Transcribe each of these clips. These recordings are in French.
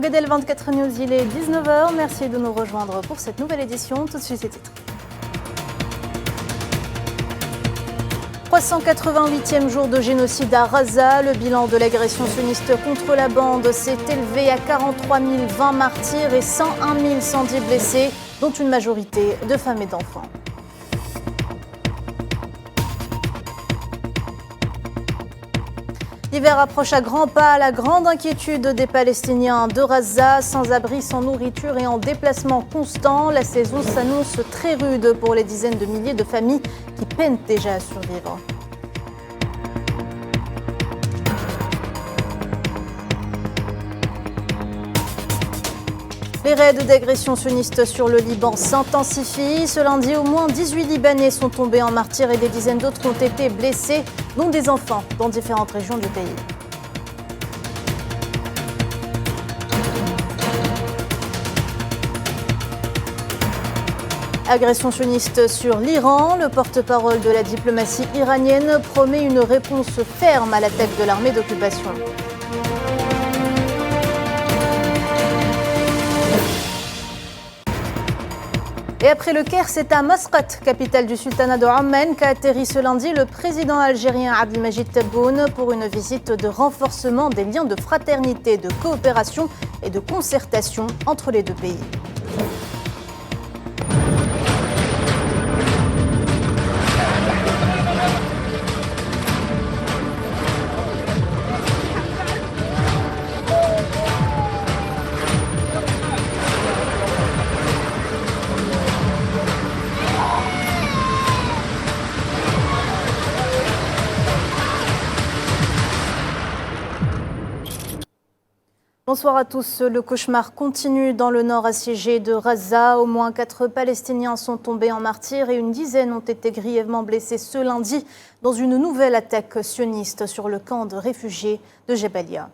Regardez le 24 News, il est 19h. Merci de nous rejoindre pour cette nouvelle édition. Tout de suite, les titres. 388e jour de génocide à Gaza. Le bilan de l'agression sioniste contre la bande s'est élevé à 43 020 martyrs et 101 110 blessés, dont une majorité de femmes et d'enfants. L'hiver approche à grands pas, la grande inquiétude des Palestiniens de Gaza, sans abri, sans nourriture et en déplacement constant. La saison s'annonce très rude pour les dizaines de milliers de familles qui peinent déjà à survivre. Les raids d'agression sioniste sur le Liban s'intensifient. Ce lundi, au moins 18 Libanais sont tombés en martyrs et des dizaines d'autres ont été blessés, dont des enfants, dans différentes régions du pays. Agression sioniste sur l'Iran. Le porte-parole de la diplomatie iranienne promet une réponse ferme à l'attaque de l'armée d'occupation. Et après le Caire, c'est à Masqat, capitale du sultanat de Oman, qu'a atterri ce lundi le président algérien Abdelmajid Tebboune pour une visite de renforcement des liens de fraternité, de coopération et de concertation entre les deux pays. Bonsoir à tous. Le cauchemar continue dans le nord assiégé de Gaza. Au moins 4 Palestiniens sont tombés en martyrs et une dizaine ont été grièvement blessés ce lundi dans une nouvelle attaque sioniste sur le camp de réfugiés de Jabalia.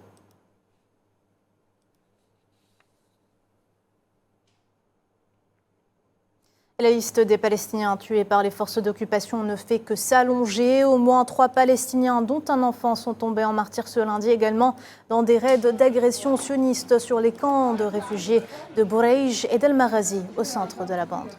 La liste des Palestiniens tués par les forces d'occupation ne fait que s'allonger. Au moins 3 Palestiniens, dont un enfant, sont tombés en martyrs ce lundi également dans des raids d'agression sioniste sur les camps de réfugiés de Boureij et d'El Marazi, au centre de la bande.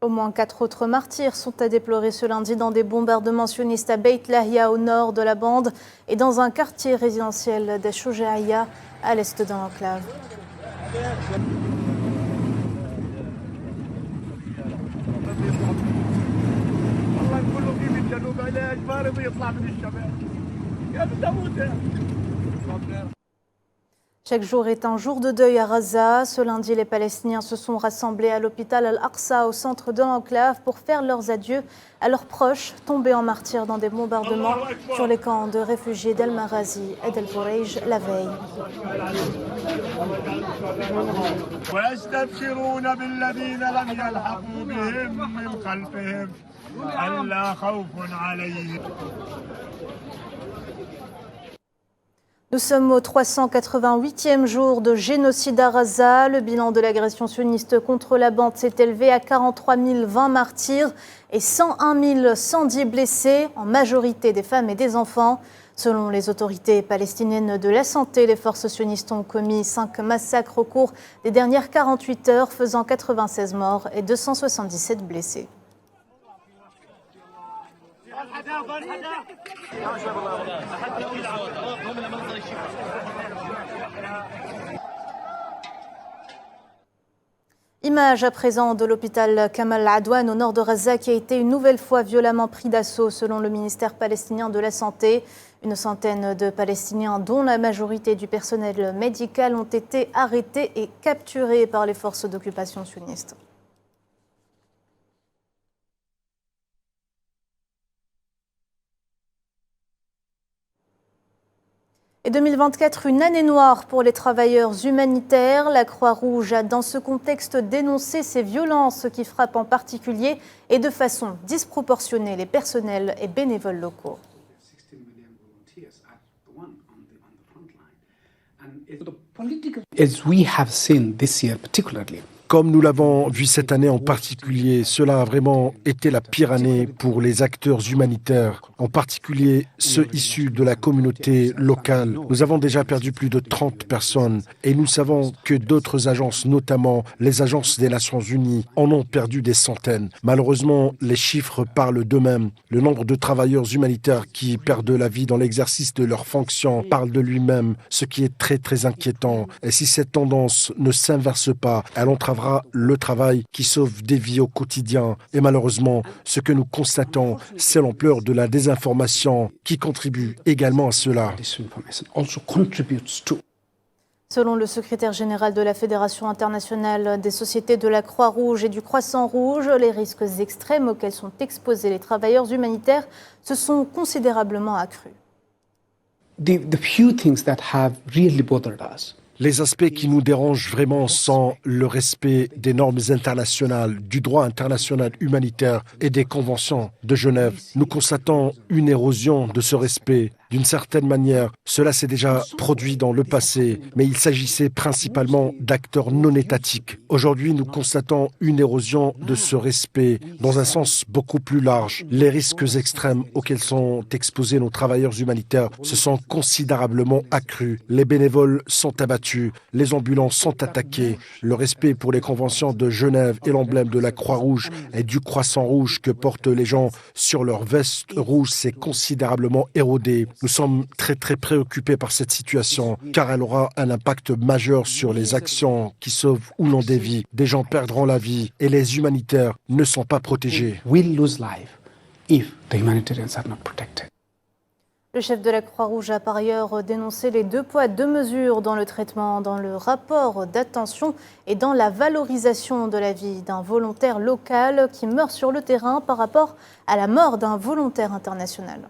Au moins 4 autres martyrs sont à déplorer ce lundi dans des bombardements sionistes à Beit Lahia au nord de la bande et dans un quartier résidentiel d'Ashoujaïa à l'est de l'enclave. Chaque jour est un jour de deuil à Gaza. Ce lundi, les Palestiniens se sont rassemblés à l'hôpital Al-Aqsa au centre de l'enclave pour faire leurs adieux à leurs proches tombés en martyrs dans des bombardements sur les camps de réfugiés d'El Marazi et d'El Boureij la veille. Nous sommes au 388e jour de génocide à Gaza. Le bilan de l'agression sioniste contre la bande s'est élevé à 43 020 martyrs et 101 110 blessés, en majorité des femmes et des enfants. Selon les autorités palestiniennes de la santé, les forces sionistes ont commis 5 massacres au cours des dernières 48 heures, faisant 96 morts et 277 blessés. Image à présent de l'hôpital Kamal Adwan au nord de Gaza qui a été une nouvelle fois violemment pris d'assaut selon le ministère palestinien de la Santé. Une centaine de Palestiniens, dont la majorité du personnel médical, ont été arrêtés et capturés par les forces d'occupation sionistes. Et 2024, une année noire pour les travailleurs humanitaires. La Croix-Rouge a dans ce contexte dénoncé ces violences qui frappent en particulier et de façon disproportionnée les personnels et bénévoles locaux. As we have seen this year particularly. Comme nous l'avons vu cette année en particulier, cela a vraiment été la pire année pour les acteurs humanitaires, en particulier ceux issus de la communauté locale. Nous avons déjà perdu plus de 30 personnes et nous savons que d'autres agences, notamment les agences des Nations Unies, en ont perdu des centaines. Malheureusement, les chiffres parlent d'eux-mêmes. Le nombre de travailleurs humanitaires qui perdent la vie dans l'exercice de leurs fonctions parle de lui-même, ce qui est très très inquiétant. Et si cette tendance ne s'inverse pas, elle entravera le travail qui sauve des vies au quotidien. Et malheureusement, ce que nous constatons, c'est l'ampleur de la désinformation qui contribue également à cela. Selon le secrétaire général de la Fédération internationale des sociétés de la Croix-Rouge et du Croissant-Rouge, les risques extrêmes auxquels sont exposés les travailleurs humanitaires se sont considérablement accrus. The few things that have really bothered us. Les aspects qui nous dérangent vraiment sont le respect des normes internationales, du droit international humanitaire et des conventions de Genève. Nous constatons une érosion de ce respect. D'une certaine manière, cela s'est déjà produit dans le passé, mais il s'agissait principalement d'acteurs non étatiques. Aujourd'hui, nous constatons une érosion de ce respect dans un sens beaucoup plus large. Les risques extrêmes auxquels sont exposés nos travailleurs humanitaires se sont considérablement accrus. Les bénévoles sont abattus, les ambulances sont attaquées. Le respect pour les conventions de Genève et l'emblème de la Croix-Rouge et du Croissant-Rouge que portent les gens sur leur veste rouge s'est considérablement érodé. Nous sommes très très préoccupés par cette situation car elle aura un impact majeur sur les actions qui sauvent ou non des vies. Des gens perdront la vie et les humanitaires ne sont pas protégés. Will lose life if the humanitarians are not protected. Le chef de la Croix-Rouge a par ailleurs dénoncé les 2 poids 2 mesures dans le traitement, dans le rapport d'attention et dans la valorisation de la vie d'un volontaire local qui meurt sur le terrain par rapport à la mort d'un volontaire international.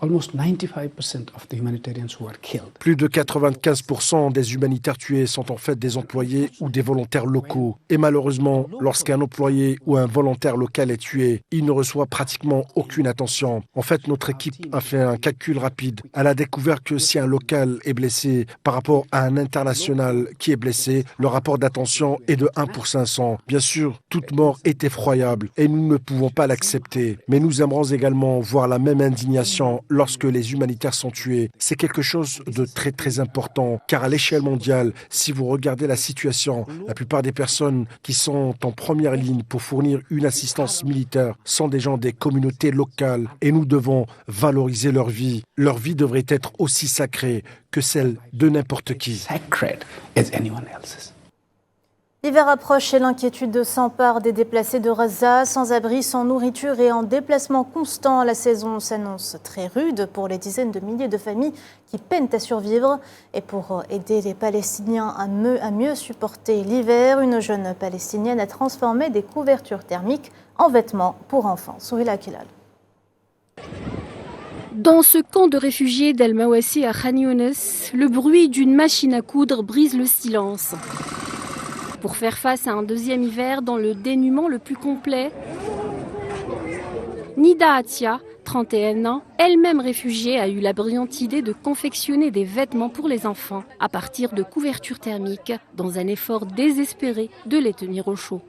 Almost 95% of the humanitarians who are killed. Plus de 95% des humanitaires tués sont en fait des employés ou des volontaires locaux. Et malheureusement, lorsqu'un employé ou un volontaire local est tué, il ne reçoit pratiquement aucune attention. En fait, notre équipe a fait un calcul rapide. Elle a découvert que si un local est blessé par rapport à un international qui est blessé, le rapport d'attention est de 1 pour 500. Bien sûr, toute mort est effroyable et nous ne pouvons pas l'accepter. Mais nous aimerons également voir la même indignation lorsque les humanitaires sont tués. C'est quelque chose de très très important, car à l'échelle mondiale, si vous regardez la situation, la plupart des personnes qui sont en première ligne pour fournir une assistance militaire sont des gens des communautés locales et nous devons valoriser leur vie. Leur vie devrait être aussi sacrée que celle de n'importe qui. Sacred as anyone else's. L'hiver approche et l'inquiétude s'empare des déplacés de Gaza, sans abri, sans nourriture et en déplacement constant. La saison s'annonce très rude pour les dizaines de milliers de familles qui peinent à survivre. Et pour aider les Palestiniens à mieux supporter l'hiver, une jeune Palestinienne a transformé des couvertures thermiques en vêtements pour enfants. Souhila Kilal. Dans ce camp de réfugiés d'El Mawassi à Khan Younes, le bruit d'une machine à coudre brise le silence. Pour faire face à un deuxième hiver dans le dénuement le plus complet, Nida Atia, 31 ans, elle-même réfugiée, a eu la brillante idée de confectionner des vêtements pour les enfants à partir de couvertures thermiques, dans un effort désespéré de les tenir au chaud.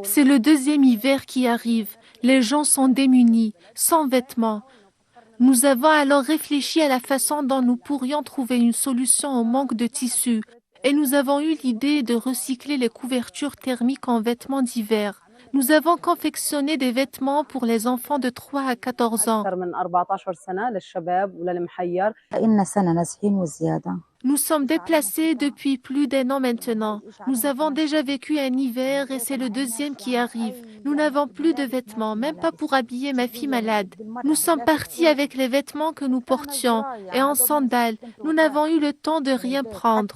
C'est le deuxième hiver qui arrive. Les gens sont démunis, sans vêtements. Nous avons alors réfléchi à la façon dont nous pourrions trouver une solution au manque de tissus. Et nous avons eu l'idée de recycler les couvertures thermiques en vêtements d'hiver. Nous avons confectionné des vêtements pour les enfants de 3 à 14 ans. Nous sommes déplacés depuis plus d'1 an maintenant. Nous avons déjà vécu un hiver et c'est le deuxième qui arrive. Nous n'avons plus de vêtements, même pas pour habiller ma fille malade. Nous sommes partis avec les vêtements que nous portions et en sandales. Nous n'avons eu le temps de rien prendre.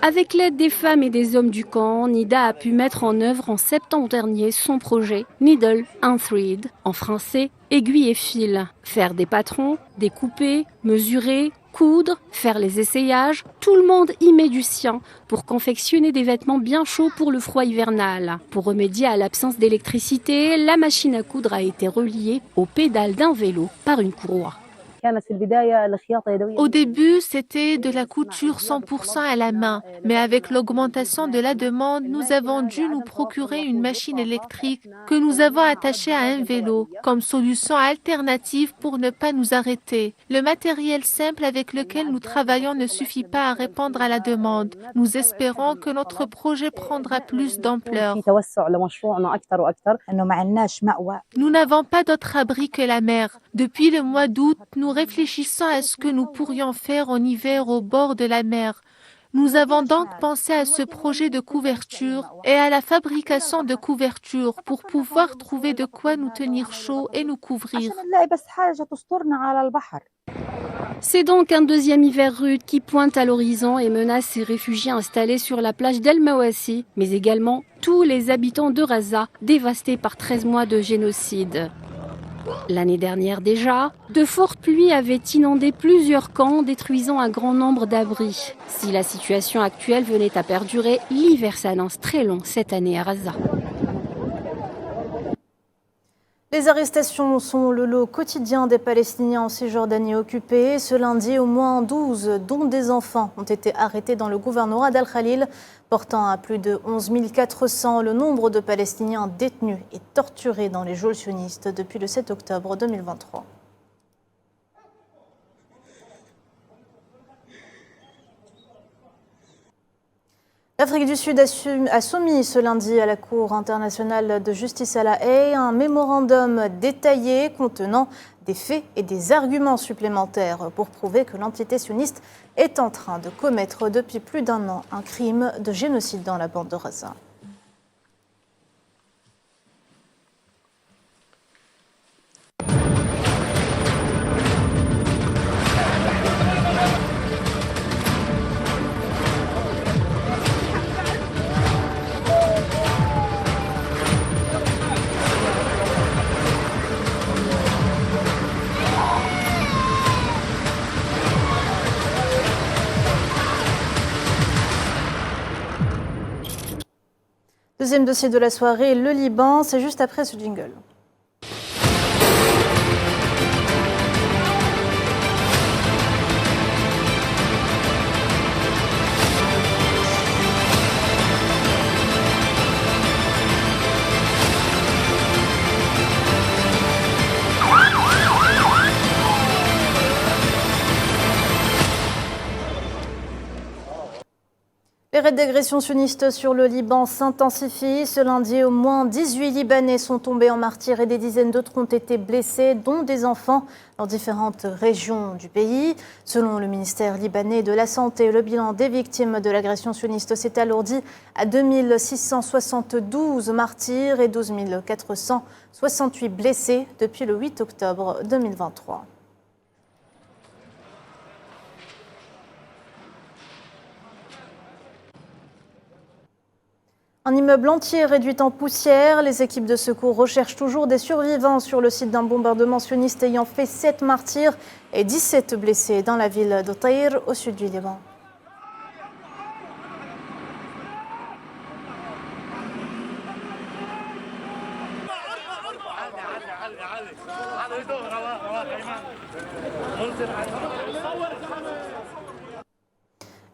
Avec l'aide des femmes et des hommes du camp, Nida a pu mettre en œuvre en septembre dernier son projet Needle and Thread, en français aiguille et fil. Faire des patrons, découper, mesurer, Coudre, faire les essayages, tout le monde y met du sien pour confectionner des vêtements bien chauds pour le froid hivernal. Pour remédier à l'absence d'électricité, la machine à coudre a été reliée aux pédales d'un vélo par une courroie. Au début, c'était de la couture 100% à la main, mais avec l'augmentation de la demande, nous avons dû nous procurer une machine électrique que nous avons attachée à un vélo, comme solution alternative pour ne pas nous arrêter. Le matériel simple avec lequel nous travaillons ne suffit pas à répondre à la demande. Nous espérons que notre projet prendra plus d'ampleur. Nous n'avons pas d'autre abri que la mer. Depuis le mois d'août, nous réfléchissons à ce que nous pourrions faire en hiver au bord de la mer. Nous avons donc pensé à ce projet de couverture et à la fabrication de couvertures pour pouvoir trouver de quoi nous tenir chaud et nous couvrir. C'est donc un deuxième hiver rude qui pointe à l'horizon et menace ces réfugiés installés sur la plage d'El Mawassi, mais également tous les habitants de Raza, dévastés par 13 mois de génocide. L'année dernière déjà, de fortes pluies avaient inondé plusieurs camps, détruisant un grand nombre d'abris. Si la situation actuelle venait à perdurer, l'hiver s'annonce très long cette année à Raza. Les arrestations sont le lot quotidien des Palestiniens en Cisjordanie occupée. Ce lundi, au moins 12, dont des enfants, ont été arrêtés dans le gouvernorat d'Al-Khalil, portant à plus de 11 400 le nombre de Palestiniens détenus et torturés dans les geôles sionistes depuis le 7 octobre 2023. L'Afrique du Sud a soumis ce lundi à la Cour internationale de justice à La Haye un mémorandum détaillé contenant des faits et des arguments supplémentaires pour prouver que l'entité sioniste est en train de commettre depuis plus d'un an un crime de génocide dans la bande de Gaza. Deuxième dossier de la soirée, le Liban, c'est juste après ce jingle. Les raids d'agression sionistes sur le Liban s'intensifient. Ce lundi, au moins 18 Libanais sont tombés en martyrs et des dizaines d'autres ont été blessés, dont des enfants, dans différentes régions du pays. Selon le ministère libanais de la Santé, le bilan des victimes de l'agression sioniste s'est alourdi à 2672 martyrs et 12 468 blessés depuis le 8 octobre 2023. Un immeuble entier réduit en poussière. Les équipes de secours recherchent toujours des survivants sur le site d'un bombardement sioniste ayant fait 7 martyrs et 17 blessés dans la ville de Taïr, au sud du Liban.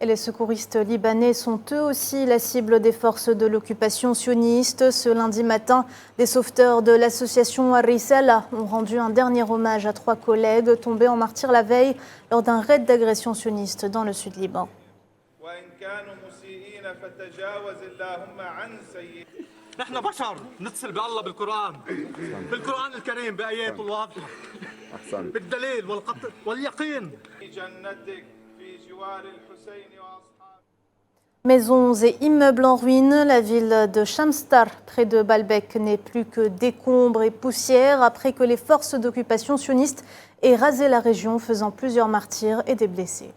Et les secouristes libanais sont eux aussi la cible des forces de l'occupation sioniste. Ce lundi matin, des sauveteurs de l'association Ar-Risala ont rendu un dernier hommage à 3 collègues tombés en martyrs la veille lors d'un raid d'agression sioniste dans le sud Liban. نحن بشر نتصل بالله بالقرآن بالقرآن الكريم بآيات الله بالدليل والقطع واليقين جنتك في جوار الحسين وأصحابه. Maisons et immeubles en ruine, la ville de Shamstar, près de Baalbek, n'est plus que décombres et poussière après que les forces d'occupation sionistes aient rasé la région, faisant plusieurs martyrs et des blessés.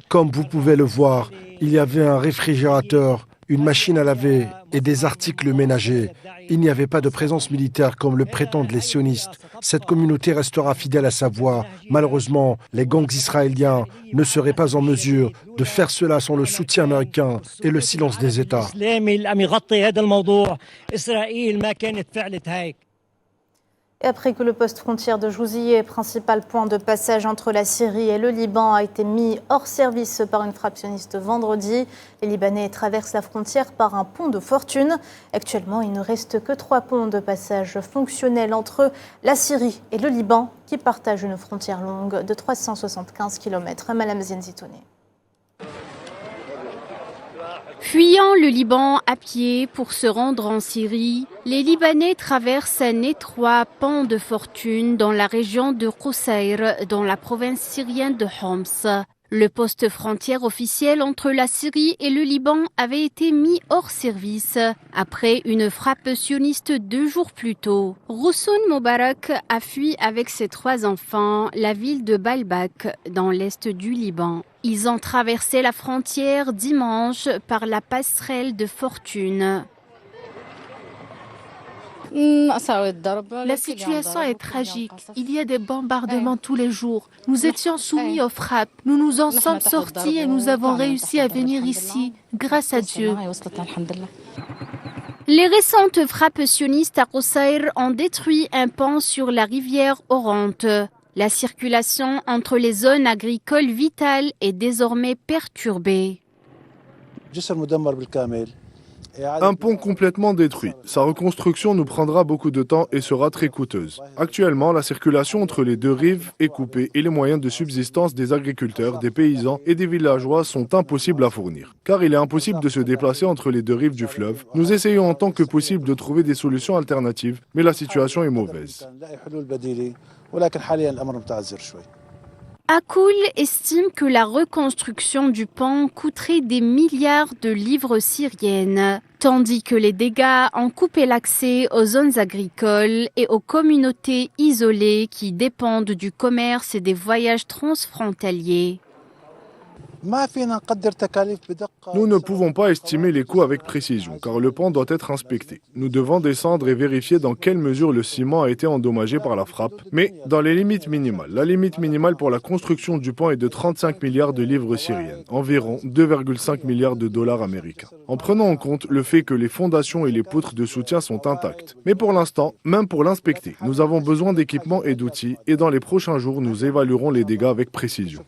Comme vous pouvez le voir, il y avait un réfrigérateur une machine à laver et des articles ménagers. Il n'y avait pas de présence militaire comme le prétendent les sionistes. Cette communauté restera fidèle à sa voix. Malheureusement, les gangs israéliens ne seraient pas en mesure de faire cela sans le soutien américain et le silence des États. Et après que le poste frontière de Jouziyeh, principal point de passage entre la Syrie et le Liban, a été mis hors service par une fractionniste vendredi, les Libanais traversent la frontière par un pont de fortune. Actuellement, il ne reste que 3 ponts de passage fonctionnels entre la Syrie et le Liban, qui partagent une frontière longue de 375 km. Malam Zenzitouni. Fuyant le Liban à pied pour se rendre en Syrie, les Libanais traversent un étroit pont de fortune dans la région de Qusayr, dans la province syrienne de Homs. Le poste frontière officiel entre la Syrie et le Liban avait été mis hors service après une frappe sioniste 2 jours plus tôt. Roussoun Moubarak a fui avec ses 3 enfants la ville de Baalbek dans l'est du Liban. Ils ont traversé la frontière dimanche par la passerelle de fortune. La situation est tragique. Il y a des bombardements tous les jours. Nous étions soumis aux frappes. Nous nous en sommes sortis et nous avons réussi à venir ici, grâce à Dieu. Les récentes frappes sionistes à Qusayr ont détruit un pont sur la rivière Oronte. La circulation entre les zones agricoles vitales est désormais perturbée. Un pont complètement détruit. Sa reconstruction nous prendra beaucoup de temps et sera très coûteuse. Actuellement, la circulation entre les 2 rives est coupée et les moyens de subsistance des agriculteurs, des paysans et des villageois sont impossibles à fournir. Car il est impossible de se déplacer entre les 2 rives du fleuve. Nous essayons en tant que possible de trouver des solutions alternatives, mais la situation est mauvaise. Akul estime que la reconstruction du pont coûterait des milliards de livres syriennes, tandis que les dégâts ont coupé l'accès aux zones agricoles et aux communautés isolées qui dépendent du commerce et des voyages transfrontaliers. Nous ne pouvons pas estimer les coûts avec précision, car le pont doit être inspecté. Nous devons descendre et vérifier dans quelle mesure le ciment a été endommagé par la frappe, mais dans les limites minimales. La limite minimale pour la construction du pont est de 35 milliards de livres syriennes, environ 2,5 milliards de dollars américains, en prenant en compte le fait que les fondations et les poutres de soutien sont intactes. Mais pour l'instant, même pour l'inspecter, nous avons besoin d'équipements et d'outils, et dans les prochains jours, nous évaluerons les dégâts avec précision.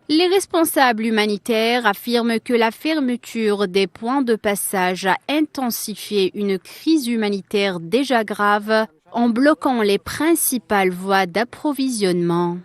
Les responsables humanitaires affirment que la fermeture des points de passage a intensifié une crise humanitaire déjà grave en bloquant les principales voies d'approvisionnement.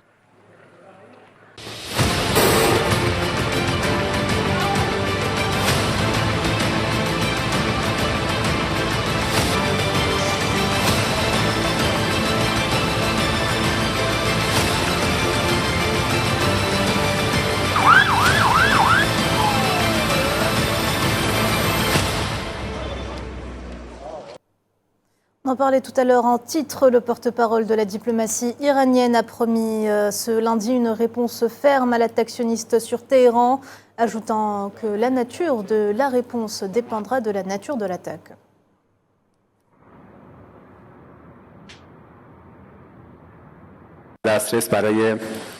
On en parlait tout à l'heure en titre. Le porte-parole de la diplomatie iranienne a promis ce lundi une réponse ferme à l'attaque sioniste sur Téhéran, ajoutant que la nature de la réponse dépendra de la nature de l'attaque.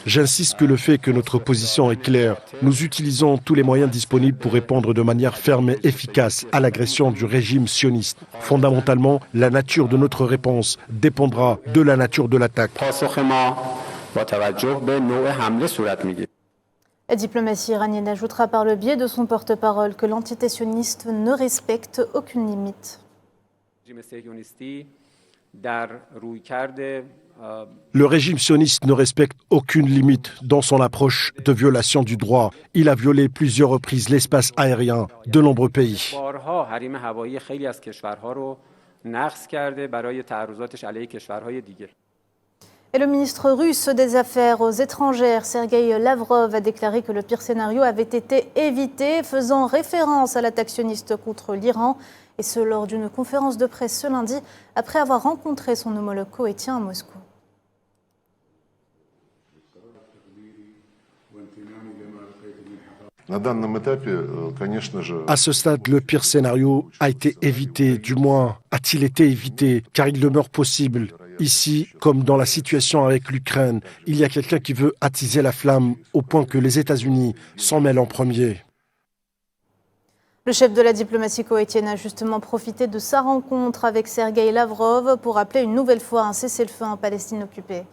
J'insiste que le fait que notre position est claire. Nous utilisons tous les moyens disponibles pour répondre de manière ferme et efficace à l'agression du régime sioniste. Fondamentalement, la nature de notre réponse dépendra de la nature de l'attaque. La diplomatie iranienne ajoutera par le biais de son porte-parole que l'entité sioniste ne respecte aucune limite. Le régime sioniste ne respecte aucune limite dans son approche de violation du droit. Il a violé plusieurs reprises l'espace aérien de nombreux pays. Et le ministre russe des Affaires étrangères, Sergueï Lavrov, a déclaré que le pire scénario avait été évité, faisant référence à l'attaque sioniste contre l'Iran. Et ce, lors d'une conférence de presse ce lundi, après avoir rencontré son homologue koweïtien à Moscou. À ce stade, le pire scénario a été évité, du moins a-t-il été évité, car il demeure possible. Ici, comme dans la situation avec l'Ukraine, il y a quelqu'un qui veut attiser la flamme au point que les États-Unis s'en mêlent en premier. Le chef de la diplomatie koweïtienne a justement profité de sa rencontre avec Sergueï Lavrov pour appeler une nouvelle fois un cessez-le-feu en Palestine occupée.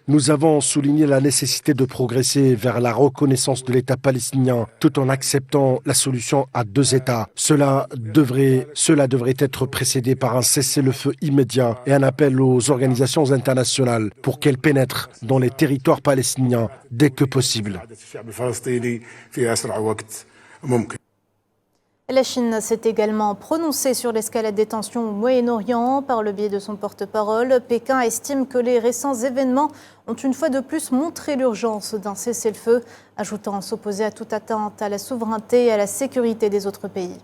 Nous avons souligné la nécessité de progresser vers la reconnaissance de l'État palestinien tout en acceptant la solution à deux États. Cela devrait être précédé par un cessez-le-feu immédiat et un appel aux organisations internationales pour qu'elles pénètrent dans les territoires palestiniens dès que possible. La Chine s'est également prononcée sur l'escalade des tensions au Moyen-Orient. Par le biais de son porte-parole, Pékin estime que les récents événements ont une fois de plus montré l'urgence d'un cessez-le-feu, ajoutant s'opposer à toute atteinte à la souveraineté et à la sécurité des autres pays.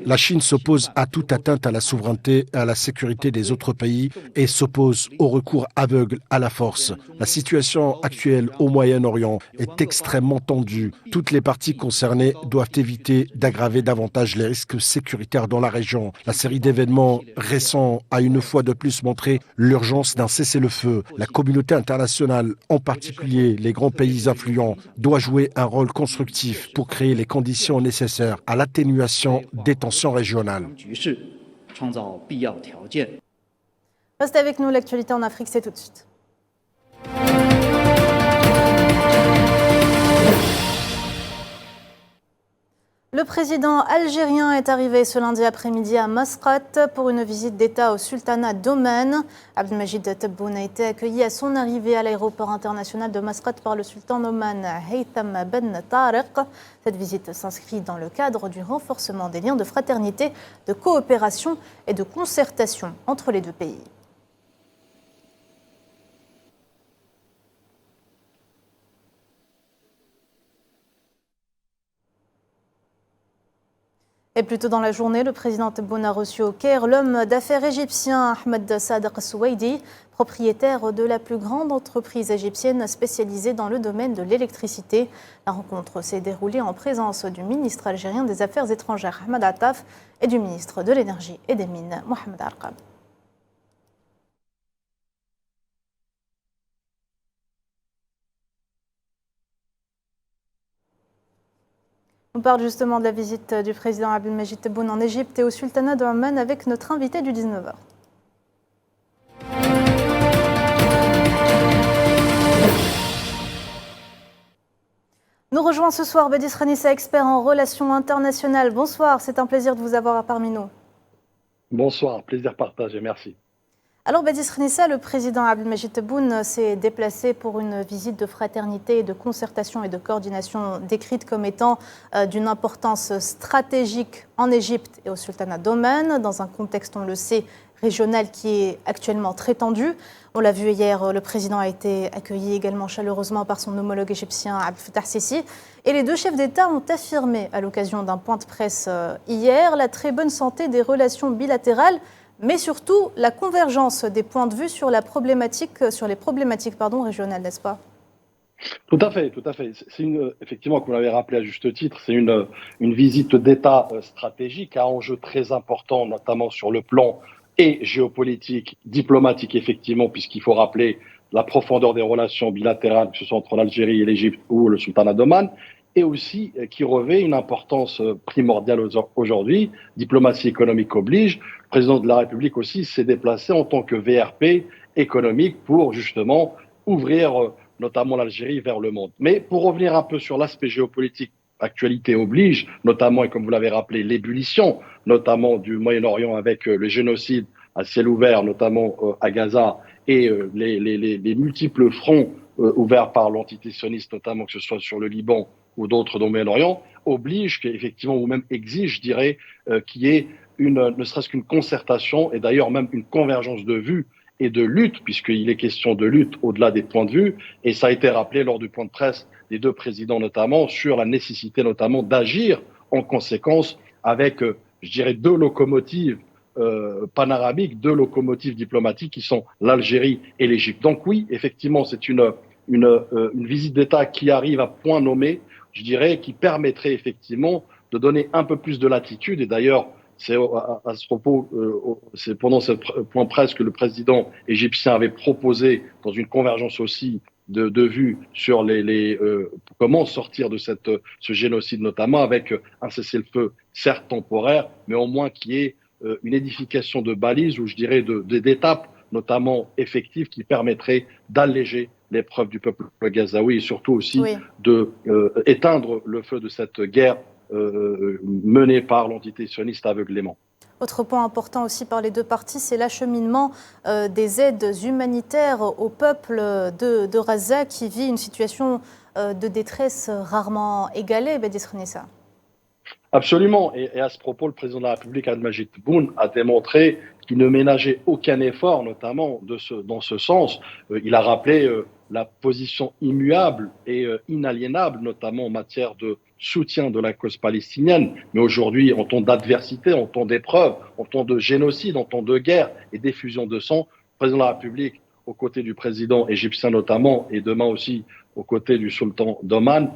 La Chine s'oppose à toute atteinte à la souveraineté et à la sécurité des autres pays et s'oppose au recours aveugle à la force. La situation actuelle au Moyen-Orient est extrêmement tendue. Toutes les parties concernées doivent éviter d'aggraver davantage les risques sécuritaires dans la région. La série d'événements récents a une fois de plus montré l'urgence d'un cessez-le-feu. La communauté internationale, en particulier les grands pays influents, doit jouer un rôle constructif pour créer les conditions nécessaires à l'atténuation des tensions régionales. Restez avec nous, l'actualité en Afrique, c'est tout de suite. Le président algérien est arrivé ce lundi après-midi à Masrate pour une visite d'État au sultanat d'Oman. Abdelmajid Tebboune a été accueilli à son arrivée à l'aéroport international de Masrate par le sultan d'Oman, Haytham Ben Tariq. Cette visite s'inscrit dans le cadre du renforcement des liens de fraternité, de coopération et de concertation entre les deux pays. Et plus tôt dans la journée, le président Tebboune a reçu au Caire l'homme d'affaires égyptien Ahmed Sadr Souaidi, propriétaire de la plus grande entreprise égyptienne spécialisée dans le domaine de l'électricité. La rencontre s'est déroulée en présence du ministre algérien des Affaires étrangères Ahmed Attaf et du ministre de l'Énergie et des Mines Mohamed Arqam. On parle justement de la visite du président Abdelmajid Tebboune en Égypte et au sultanat d'Oman avec notre invité du 19h. Nous rejoint ce soir Badis Renissa, expert en relations internationales. Bonsoir, c'est un plaisir de vous avoir parmi nous. Bonsoir, plaisir partagé, merci. Alors Badis Renissa, le président Abdelmajid Tebboune s'est déplacé pour une visite de fraternité, de concertation et de coordination décrite comme étant d'une importance stratégique en Égypte et au sultanat d'Oman, dans un contexte, on le sait, régional qui est actuellement très tendu. On l'a vu hier, le président a été accueilli également chaleureusement par son homologue égyptien Abdel Fattah Sisi. Et les deux chefs d'État ont affirmé à l'occasion d'un point de presse hier la très bonne santé des relations bilatérales, mais surtout la convergence des points de vue sur les problématiques régionales, n'est-ce pas ? Tout à fait, tout à fait. C'est effectivement, comme vous l'avez rappelé à juste titre, c'est une visite d'État stratégique à enjeux très importants, notamment sur le plan et géopolitique, diplomatique, effectivement, puisqu'il faut rappeler la profondeur des relations bilatérales, que ce soit entre l'Algérie et l'Égypte ou le sultanat d'Oman, et aussi qui revêt une importance primordiale aujourd'hui. Diplomatie économique oblige. Le président de la République aussi s'est déplacé en tant que VRP économique pour justement ouvrir notamment l'Algérie vers le monde. Mais pour revenir un peu sur l'aspect géopolitique, actualité oblige, notamment, et comme vous l'avez rappelé, l'ébullition, notamment du Moyen-Orient avec le génocide à ciel ouvert, notamment à Gaza, et les multiples fronts ouverts par l'entité sioniste, notamment que ce soit sur le Liban ou d'autres dans le Moyen-Orient, oblige qu'effectivement, ou même exige, je dirais, qu'il y ait ne serait-ce qu'une concertation, et d'ailleurs même une convergence de vues et de lutte, puisqu'il est question de lutte au-delà des points de vue, et ça a été rappelé lors du point de presse des deux présidents notamment, sur la nécessité notamment d'agir en conséquence avec, je dirais, deux locomotives panarabique, deux locomotives diplomatiques qui sont l'Algérie et l'Égypte. Donc oui, effectivement, c'est une visite d'État qui arrive à point nommé, je dirais, qui permettrait effectivement de donner un peu plus de latitude. Et d'ailleurs, c'est à ce propos, c'est pendant ce point presse que le président égyptien avait proposé, dans une convergence aussi de vues sur comment sortir de ce génocide, notamment avec un cessez-le-feu certes temporaire, mais au moins qui est une édification de balises, ou je dirais d'étapes, notamment effectives, qui permettraient d'alléger l'épreuve du peuple gazaoui et surtout aussi de éteindre le feu de cette guerre menée par l'entité sioniste aveuglément. Autre point important aussi par les deux parties, c'est l'acheminement des aides humanitaires au peuple de Gaza qui vit une situation de détresse rarement égalée, Badis Renessa. Absolument. Et à ce propos, le président de la République, Abdelmajid Tebboune, a démontré qu'il ne ménageait aucun effort, notamment dans ce sens. Il a rappelé la position immuable et inaliénable, notamment en matière de soutien de la cause palestinienne. Mais aujourd'hui, en temps d'adversité, en temps d'épreuve, en temps de génocide, en temps de guerre et d'effusion de sang, le président de la République, aux côtés du président égyptien notamment, et demain aussi aux côtés du sultan d'Oman,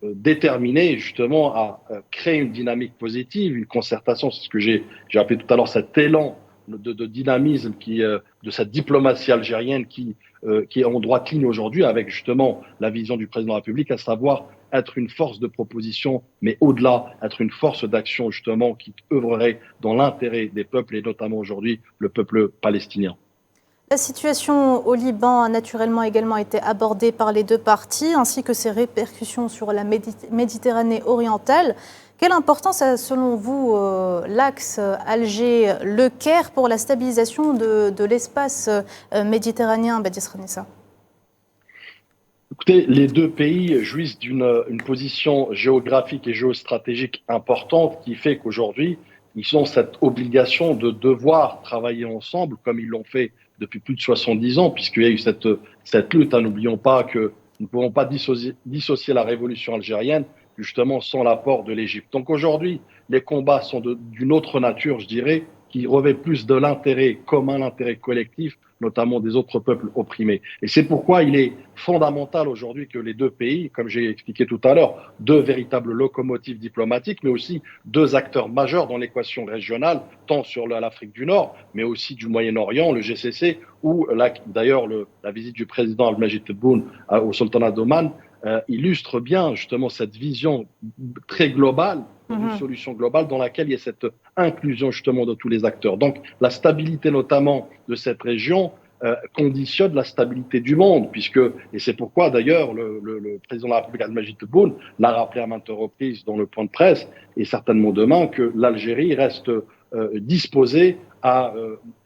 déterminé justement à créer une dynamique positive, une concertation, c'est ce que j'ai appelé tout à l'heure cet élan de dynamisme de cette diplomatie algérienne qui est en droite ligne aujourd'hui avec justement la vision du président de la République, à savoir être une force de proposition, mais au-delà, être une force d'action justement qui œuvrerait dans l'intérêt des peuples et notamment aujourd'hui le peuple palestinien. La situation au Liban a naturellement également été abordée par les deux parties, ainsi que ses répercussions sur la Méditerranée orientale. Quelle importance a, selon vous, l'axe Alger-Le Caire pour la stabilisation de l'espace méditerranéen, Badis Renessa ? Écoutez, les deux pays jouissent d'une position géographique et géostratégique importante qui fait qu'aujourd'hui, ils ont cette obligation de devoir travailler ensemble comme ils l'ont fait depuis plus de 70 ans, puisqu'il y a eu cette lutte. N'oublions pas que nous ne pouvons pas dissocier la révolution algérienne justement sans l'apport de l'Égypte. Donc aujourd'hui, les combats sont d'une autre nature, je dirais, qui revêt plus de l'intérêt commun, l'intérêt collectif, notamment des autres peuples opprimés. Et c'est pourquoi il est fondamental aujourd'hui que les deux pays, comme j'ai expliqué tout à l'heure, deux véritables locomotives diplomatiques, mais aussi deux acteurs majeurs dans l'équation régionale, tant sur l'Afrique du Nord, mais aussi du Moyen-Orient, le GCC, où d'ailleurs la visite du président Abdelmajid Tebboune au sultanat d'Oman illustre bien justement cette vision très globale, une solution globale dans laquelle il y a cette inclusion justement de tous les acteurs. Donc la stabilité notamment de cette région conditionne la stabilité du monde, et c'est pourquoi d'ailleurs le président de la République Abdelmajid Tebboune l'a rappelé à maintes reprises dans le point de presse, et certainement demain, que l'Algérie reste disposée à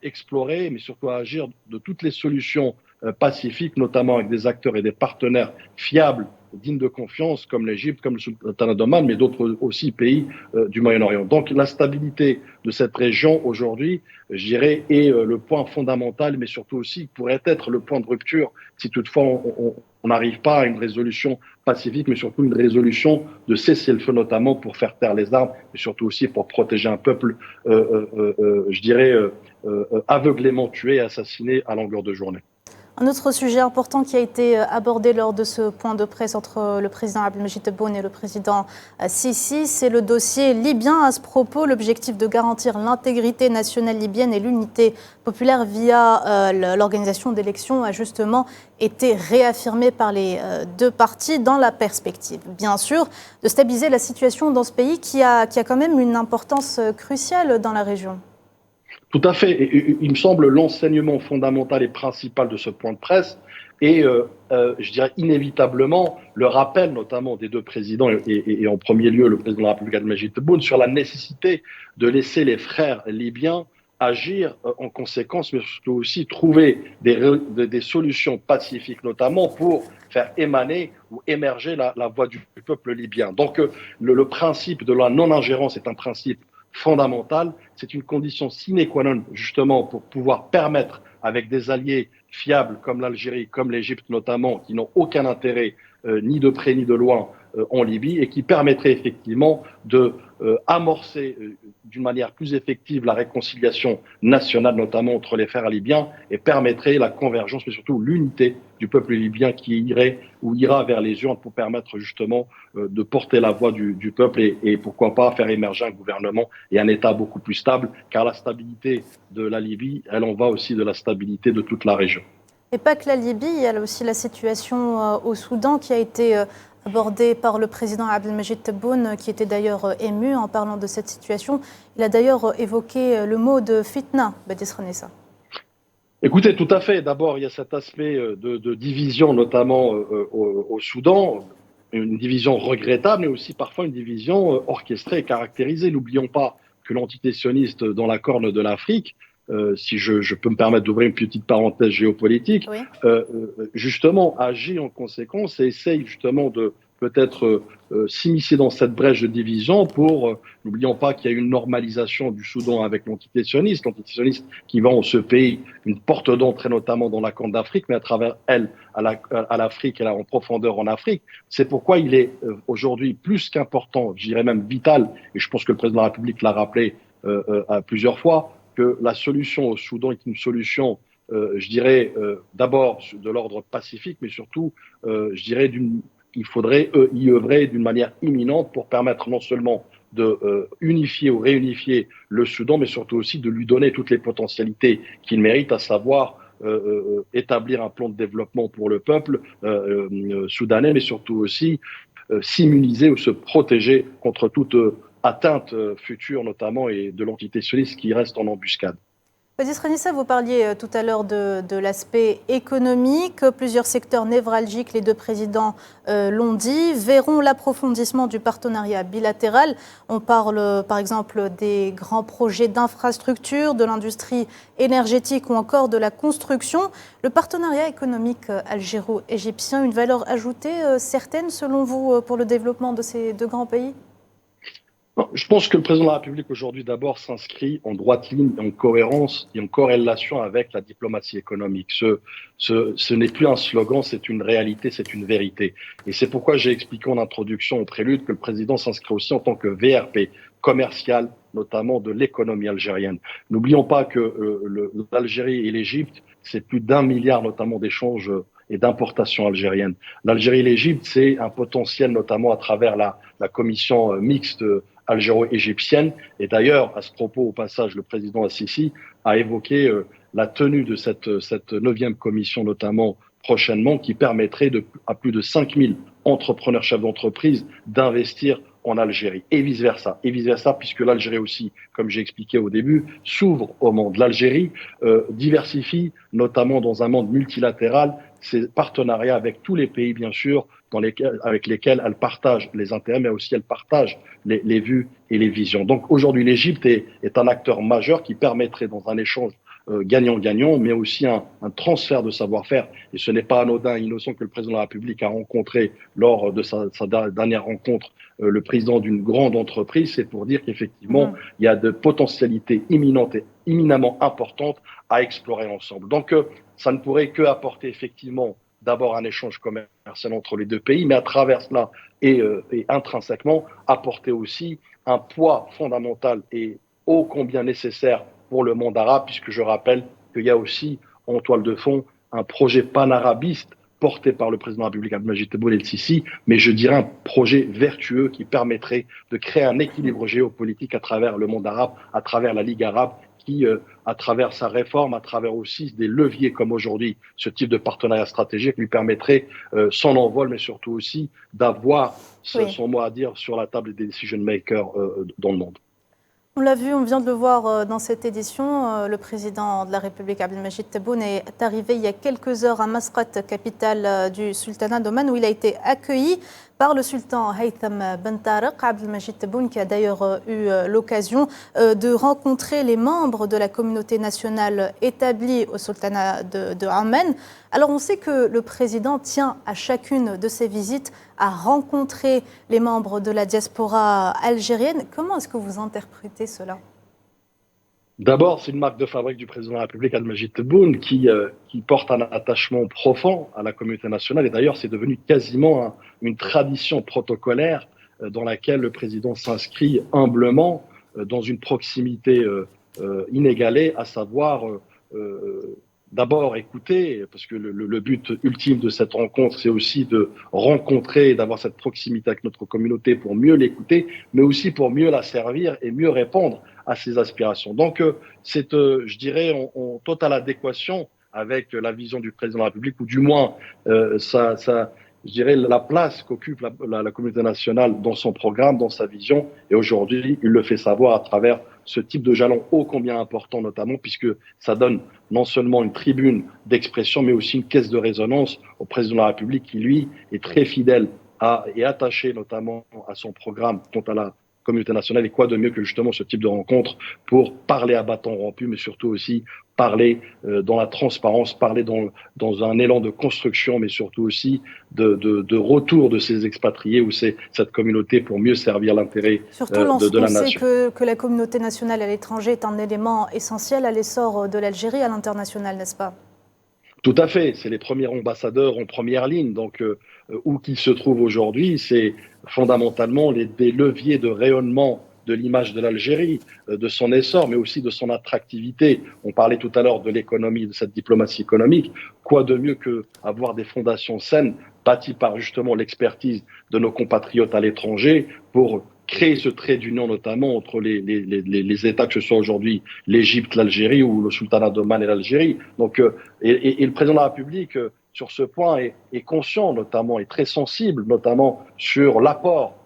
explorer, mais surtout à agir de toutes les solutions pacifiques, notamment avec des acteurs et des partenaires fiables, dignes de confiance, comme l'Égypte, comme le sultanat d'Oman, mais d'autres aussi pays du Moyen-Orient. Donc la stabilité de cette région aujourd'hui, je dirais, est le point fondamental, mais surtout aussi pourrait être le point de rupture si toutefois on n'arrive pas à une résolution pacifique, mais surtout une résolution de cessez-le-feu, notamment pour faire taire les armes, mais surtout aussi pour protéger un peuple, je dirais, aveuglément tué et assassiné à longueur de journée. Un autre sujet important qui a été abordé lors de ce point de presse entre le président Abdelmajid Tebboune et le président Sisi, c'est le dossier libyen. À ce propos, l'objectif de garantir l'intégrité nationale libyenne et l'unité populaire via l'organisation d'élections a justement été réaffirmé par les deux parties dans la perspective, bien sûr, de stabiliser la situation dans ce pays qui a quand même une importance cruciale dans la région. Tout à fait. Et, il me semble l'enseignement fondamental et principal de ce point de presse et je dirais inévitablement le rappel notamment des deux présidents et en premier lieu le président de la République Abdelmajid Tebboune sur la nécessité de laisser les frères libyens agir en conséquence, mais surtout aussi trouver des solutions pacifiques, notamment pour faire émaner ou émerger la voix du peuple libyen. Donc le principe de la non-ingérence est un principe fondamental, c'est une condition sine qua non justement pour pouvoir permettre avec des alliés fiables comme l'Algérie, comme l'Égypte notamment, qui n'ont aucun intérêt ni de près ni de loin en Libye et qui permettrait effectivement de amorcer d'une manière plus effective la réconciliation nationale, notamment entre les frères libyens, et permettrait la convergence, mais surtout l'unité du peuple libyen qui irait ou ira vers les urnes pour permettre justement de porter la voix du peuple et pourquoi pas faire émerger un gouvernement et un État beaucoup plus stable, car la stabilité de la Libye, elle en va aussi de la stabilité de toute la région. Et pas que la Libye, il y a aussi la situation au Soudan qui a été abordée par le président Abdelmajid Tebboune, qui était d'ailleurs ému en parlant de cette situation. Il a d'ailleurs évoqué le mot de fitna, Badis Renessa. Écoutez, tout à fait. D'abord, il y a cet aspect de division, notamment au Soudan, une division regrettable, mais aussi parfois une division orchestrée et caractérisée. N'oublions pas que l'entité sioniste dans la Corne de l'Afrique, si je peux me permettre d'ouvrir une petite parenthèse géopolitique, oui. Justement agit en conséquence et essaye justement de peut-être s'immiscer dans cette brèche de division pour, n'oublions pas qu'il y a une normalisation du Soudan avec l'entité sioniste qui vend en ce pays une porte d'entrée notamment dans la Corne d'Afrique, mais à travers elle, à l'Afrique et en profondeur en Afrique. C'est pourquoi il est aujourd'hui plus qu'important, je dirais même vital, et je pense que le président de la République l'a rappelé à plusieurs fois, que la solution au Soudan est une solution, je dirais, d'abord de l'ordre pacifique, mais surtout, je dirais, il faudrait y œuvrer d'une manière imminente pour permettre non seulement de unifier ou réunifier le Soudan, mais surtout aussi de lui donner toutes les potentialités qu'il mérite, à savoir établir un plan de développement pour le peuple soudanais, mais surtout aussi s'immuniser ou se protéger contre toute atteinte future, notamment, et de l'entité sioniste qui reste en embuscade. Badis Renessa, vous parliez tout à l'heure de l'aspect économique. Plusieurs secteurs névralgiques, les deux présidents l'ont dit, verront l'approfondissement du partenariat bilatéral. On parle par exemple des grands projets d'infrastructure, de l'industrie énergétique ou encore de la construction. Le partenariat économique algéro-égyptien, une valeur ajoutée certaine selon vous pour le développement de ces deux grands pays ? Je pense que le président de la République aujourd'hui d'abord s'inscrit en droite ligne, en cohérence et en corrélation avec la diplomatie économique. Ce n'est plus un slogan, c'est une réalité, c'est une vérité. Et c'est pourquoi j'ai expliqué en introduction, au prélude, que le président s'inscrit aussi en tant que VRP commercial, notamment de l'économie algérienne. N'oublions pas que l'Algérie et l'Égypte, c'est plus d'1 milliard notamment d'échanges et d'importations algériennes. L'Algérie et l'Égypte, c'est un potentiel notamment à travers la commission mixte algéro-égyptienne. Et d'ailleurs, à ce propos, au passage, le président Assisi a évoqué la tenue de cette 9e commission, notamment prochainement, qui permettrait à plus de 5000 entrepreneurs, chefs d'entreprise, d'investir en Algérie et vice-versa, puisque l'Algérie aussi, comme j'ai expliqué au début, s'ouvre au monde. L'Algérie diversifie, notamment dans un monde multilatéral, ses partenariats avec tous les pays, bien sûr, avec lesquels elle partage les intérêts, mais aussi elle partage les vues et les visions. Donc aujourd'hui, l'Égypte est un acteur majeur qui permettrait, dans un échange gagnant-gagnant, mais aussi un transfert de savoir-faire. Et ce n'est pas anodin, innocent que le président de la République a rencontré lors de sa dernière rencontre le président d'une grande entreprise. C'est pour dire qu'effectivement, il y a de potentialités imminentes et éminemment importantes à explorer ensemble. Donc, ça ne pourrait que apporter effectivement d'abord un échange commercial entre les deux pays, mais à travers cela et intrinsèquement apporter aussi un poids fondamental et ô combien nécessaire pour le monde arabe, puisque je rappelle qu'il y a aussi en toile de fond un projet panarabiste porté par le président de la République Abdelmajid Tebboune el-Sisi, mais je dirais un projet vertueux qui permettrait de créer un équilibre géopolitique à travers le monde arabe, à travers la Ligue arabe, qui, à travers sa réforme, à travers aussi des leviers comme aujourd'hui, ce type de partenariat stratégique lui permettrait son envol, mais surtout aussi d'avoir son mot à dire sur la table des decision makers dans le monde. On l'a vu, on vient de le voir dans cette édition. Le président de la République, Abdelmajid Tebboune, est arrivé il y a quelques heures à Masqat, capitale du sultanat d'Oman, où il a été accueilli par le sultan Haytham Ben Tariq. Abdelmajid Tebboune qui a d'ailleurs eu l'occasion de rencontrer les membres de la communauté nationale établie au sultanat de Oman. Alors on sait que le président tient à chacune de ses visites à rencontrer les membres de la diaspora algérienne. Comment est-ce que vous interprétez cela ? D'abord, c'est une marque de fabrique du président de la République, Abdelmadjid Tebboune, qui porte un attachement profond à la communauté nationale. Et d'ailleurs, c'est devenu quasiment une tradition protocolaire dans laquelle le président s'inscrit humblement dans une proximité inégalée, à savoir d'abord écouter, parce que le but ultime de cette rencontre, c'est aussi de rencontrer et d'avoir cette proximité avec notre communauté pour mieux l'écouter, mais aussi pour mieux la servir et mieux répondre à ses aspirations. Donc, c'est, je dirais, en totale adéquation avec la vision du président de la République, ou du moins, je dirais, la place qu'occupe la communauté nationale dans son programme, dans sa vision. Et aujourd'hui, il le fait savoir à travers ce type de jalon ô combien important, notamment, puisque ça donne non seulement une tribune d'expression, mais aussi une caisse de résonance au président de la République, qui, lui, est très fidèle et attaché notamment à son programme quant à la communauté nationale. Et quoi de mieux que justement ce type de rencontre pour parler à bâton rompu, mais surtout aussi parler dans la transparence, parler dans un élan de construction, mais surtout aussi de retour de ces expatriés ou cette communauté pour mieux servir l'intérêt surtout de la nation. Surtout lorsqu'on sait que la communauté nationale à l'étranger est un élément essentiel à l'essor de l'Algérie à l'international, n'est-ce pas? Tout à fait, c'est les premiers ambassadeurs en première ligne. Donc, où qu'ils se trouvent aujourd'hui, c'est fondamentalement des leviers de rayonnement de l'image de l'Algérie, de son essor, mais aussi de son attractivité. On parlait tout à l'heure de l'économie, de cette diplomatie économique. Quoi de mieux qu'avoir des fondations saines, bâties par justement l'expertise de nos compatriotes à l'étranger, pour créer ce trait d'union notamment entre les États, que ce soit aujourd'hui l'Égypte, l'Algérie ou le sultanat d'Oman et l'Algérie. Donc, et le président de la République, sur ce point, est conscient notamment, est très sensible notamment sur l'apport,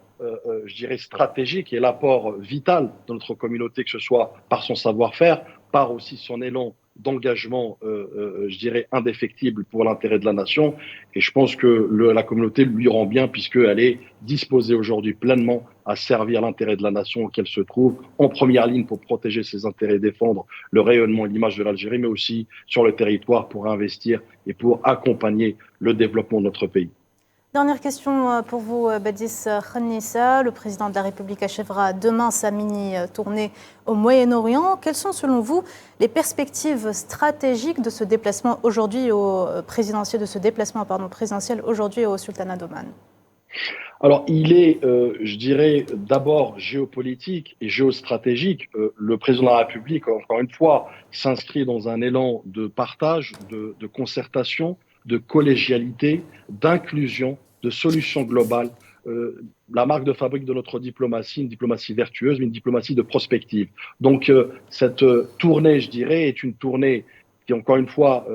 je dirais, stratégique et l'apport vital de notre communauté, que ce soit par son savoir-faire, par aussi son élan d'engagement, je dirais, indéfectible pour l'intérêt de la nation. Et je pense que la communauté lui rend bien, puisqu'elle est disposée aujourd'hui pleinement à servir l'intérêt de la nation auquel se trouve, en première ligne pour protéger ses intérêts, défendre le rayonnement et l'image de l'Algérie, mais aussi sur le territoire pour investir et pour accompagner le développement de notre pays. Dernière question pour vous, Badis Khanissa. Le président de la République achèvera demain sa mini-tournée au Moyen-Orient. Quelles sont, selon vous, les perspectives stratégiques de ce déplacement aujourd'hui présidentiel aujourd'hui au Sultanat d'Oman? Alors, il est, je dirais, d'abord géopolitique et géostratégique. Le président de la République, encore une fois, s'inscrit dans un élan de partage, de concertation, de collégialité, d'inclusion, de solutions globales. La marque de fabrique de notre diplomatie, une diplomatie vertueuse, mais une diplomatie de prospective. Donc, cette tournée, je dirais, est une tournée qui, encore une fois,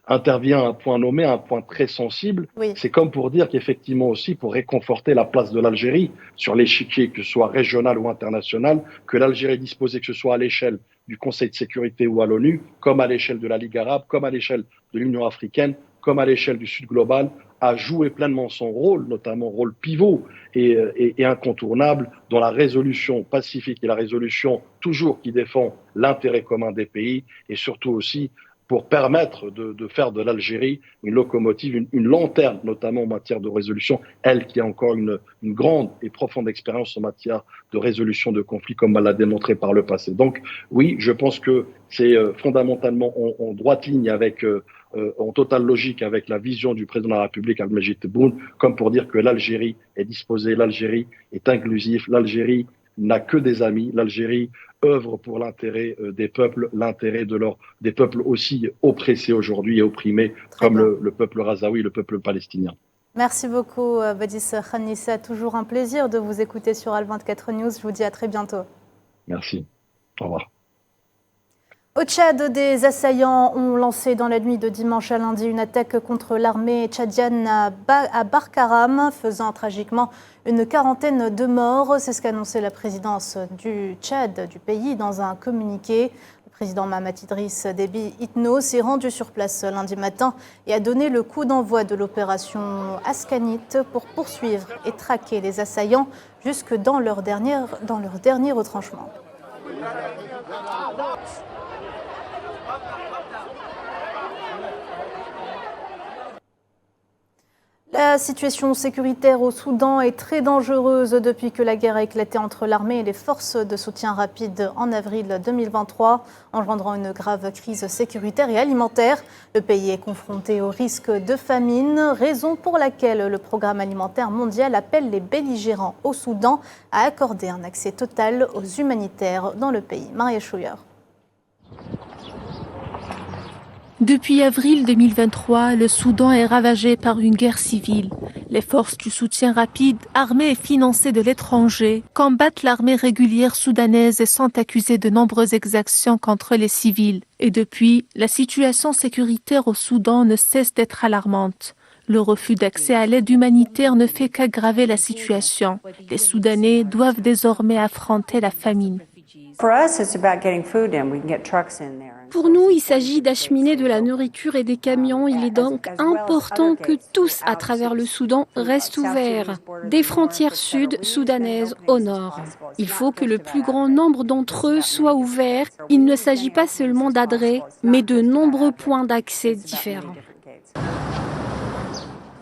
intervient à un point nommé, à un point très sensible. Oui. C'est comme pour dire qu'effectivement aussi, pour réconforter la place de l'Algérie sur l'échiquier, que ce soit régional ou international, que l'Algérie est disposée, que ce soit à l'échelle du Conseil de sécurité ou à l'ONU, comme à l'échelle de la Ligue arabe, comme à l'échelle de l'Union africaine, comme à l'échelle du Sud global, à jouer pleinement son rôle, notamment rôle pivot et incontournable dans la résolution pacifique et la résolution toujours qui défend l'intérêt commun des pays, et surtout aussi pour permettre de faire de l'Algérie une locomotive, une lanterne, notamment en matière de résolution, elle qui a encore une grande et profonde expérience en matière de résolution de conflits, comme elle l'a démontré par le passé. Donc oui, je pense que c'est fondamentalement en droite ligne avec, en totale logique avec la vision du président de la République, Abdelmadjid Tebboune, comme pour dire que l'Algérie est disposée, l'Algérie est inclusive, l'Algérie n'a que des amis, l'Algérie œuvre pour l'intérêt des peuples, l'intérêt des peuples aussi oppressés aujourd'hui et opprimés, comme le peuple razaoui, le peuple palestinien. Merci beaucoup, Badis Khanissa. Toujours un plaisir de vous écouter sur Al24 News. Je vous dis à très bientôt. Merci. Au revoir. Au Tchad, des assaillants ont lancé dans la nuit de dimanche à lundi une attaque contre l'armée tchadienne à Barkaram, faisant tragiquement une quarantaine de morts. C'est ce qu'a annoncé la présidence du Tchad, du pays, dans un communiqué. Le président Mahamat Idriss Déby Itno s'est rendu sur place lundi matin et a donné le coup d'envoi de l'opération Ascanit pour poursuivre et traquer les assaillants jusque dans leur dernier retranchement. La situation sécuritaire au Soudan est très dangereuse depuis que la guerre a éclaté entre l'armée et les forces de soutien rapide en avril 2023, engendrant une grave crise sécuritaire et alimentaire. Le pays est confronté au risque de famine, raison pour laquelle le Programme alimentaire mondial appelle les belligérants au Soudan à accorder un accès total aux humanitaires dans le pays. Maria Chouilleur. Depuis avril 2023, le Soudan est ravagé par une guerre civile. Les forces du soutien rapide, armées et financées de l'étranger, combattent l'armée régulière soudanaise et sont accusées de nombreuses exactions contre les civils. Et depuis, la situation sécuritaire au Soudan ne cesse d'être alarmante. Le refus d'accès à l'aide humanitaire ne fait qu'aggraver la situation. Les Soudanais doivent désormais affronter la famine. Pour nous, il s'agit d'acheminer de la nourriture et des camions. Il est donc important que tous, à travers le Soudan, restent ouverts. Des frontières sud soudanaises au nord. Il faut que le plus grand nombre d'entre eux soient ouverts. Il ne s'agit pas seulement d'adresses, mais de nombreux points d'accès différents.